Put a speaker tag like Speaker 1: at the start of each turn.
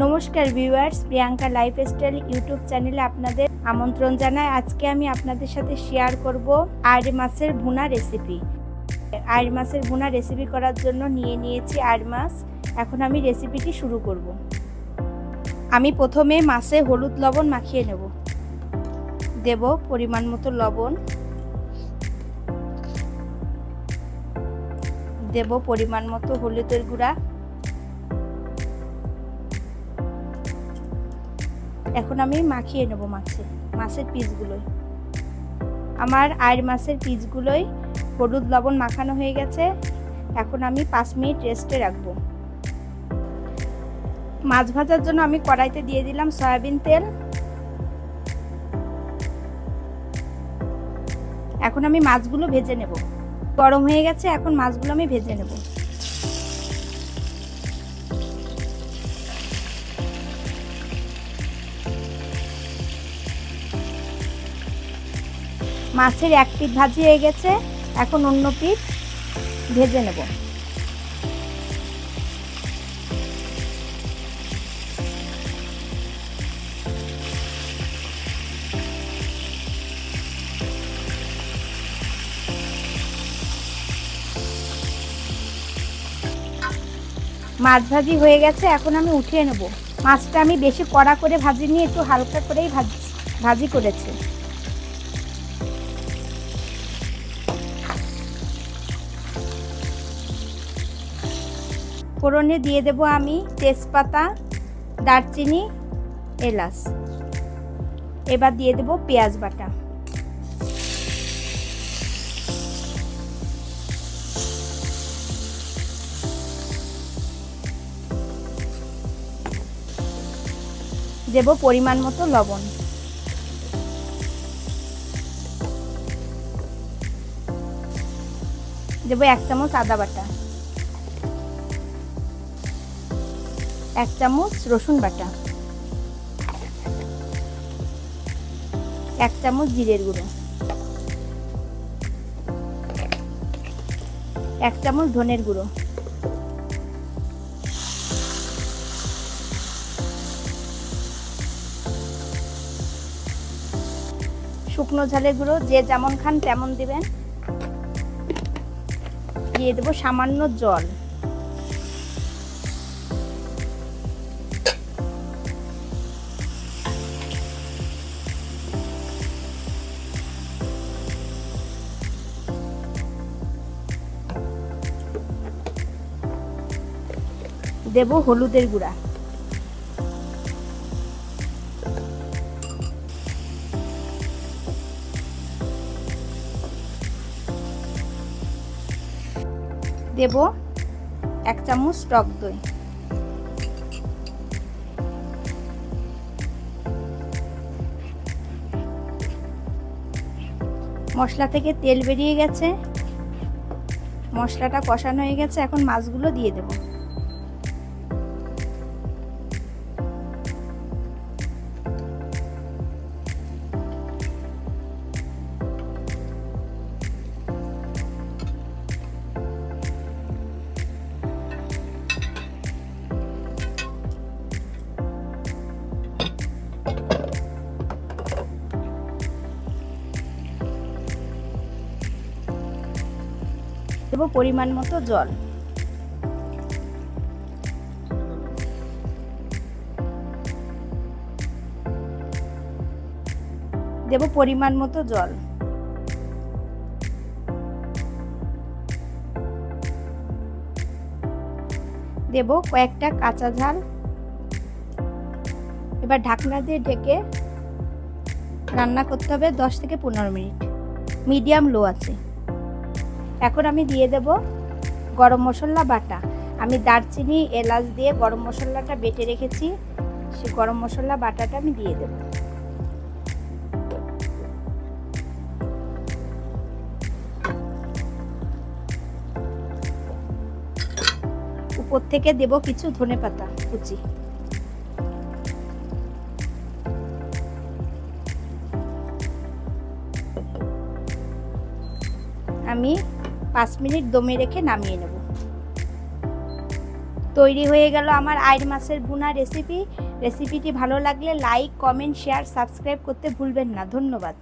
Speaker 1: নমস্কার viewers, Priyanka lifestyle YouTube চ্যানেলে আপনাদের আমন্ত্রণ জানাই। আজকে আমি আপনাদের সাথে শেয়ার করব আড় মাছের ভুনা রেসিপি। আড় মাছের ভুনা রেসিপি করার জন্য নিয়ে নিয়েছি আড় মাছ। এখন আমি রেসিপিটি শুরু করব। আমি প্রথমে মাছে হলুদ লবণ মাখিয়ে নেব। দেব পরিমাণ মতো লবণ, দেব পরিমাণ মতো হলুদের গুঁড়া। এখন আমি মাখিয়ে নেব মাছের পিসগুলোই। আমার আড় মাছের পিসগুলোই হলুদ লবণ মাখানো হয়ে গেছে। এখন আমি 5 মিনিট রেস্টে রাখবো। মাছ ভাজার জন্য আমি কড়াইতে দিয়ে দিলাম সয়াবিন তেল। এখন আমি মাছগুলো ভেজে নেব। গরম হয়ে গেছে, এখন মাছগুলো আমি ভেজে নেব। মাছের এক পিঠ ভাজি হয়ে গেছে, এখন অন্য পিঠ ভেজে নেব। মাছ ভাজি হয়ে গেছে, এখন আমি উঠিয়ে নেব। মাছটা আমি বেশি কড়া করে ভাজিনি, একটু হালকা করেই ভাজি করেছি। ফোড়নে দিয়ে দেব আমি তেজপাতা, দারচিনি, এলাচ। এবার দিয়ে দেব পেঁয়াজ বাটা। দেব পরিমাণ মতো লবণ। দেব 1 চামচ আদা বাটা, 1 চামচ রসুন বাটা, 1 চামচ জিরের গুঁড়ো, 1 চামচ ধনের গুঁড়ো, শুকনো ঝালের গুঁড়ো যে যেমন খান তেমন দিবেন। দিয়ে দেবো সামান্য জল। দেব হলুদের গুঁড়া। দেব 1 চামচ টক দই। মশলা থেকে তেল বেরিয়ে গেছে, মশলাটা কষানো হয়ে গেছে। এখন মাছগুলো দিয়ে দেব। দেব পরিমাণ মতো জল। দেব পরিমাণ মতো জল। দেব কয়েকটা কাঁচা ঝাল। এবার ঢাকনা দিয়ে ঢেকে রান্না করতে হবে 10 থেকে 15 মিনিট, মিডিয়াম লো আছে। এখন আমি দিয়ে দেব গরম মশলা বাটা। আমি দারচিনি এলাচ দিয়ে গরম মশলাটা বেটে রেখেছি, সেই গরম মশলা বাটাটা আমি দিয়ে দেব। উপর থেকে দেব কিছু ধনেপাতা কুচি। আমি 5 মিনিট দমে রেখে নামিয়ে নেব। তৈরি হয়ে গেল আমার আইড় মাছের ভুনা রেসিপিটি ভালো লাগলে লাইক, কমেন্ট, শেয়ার, সাবস্ক্রাইব করতে ভুলবেন না। ধন্যবাদ।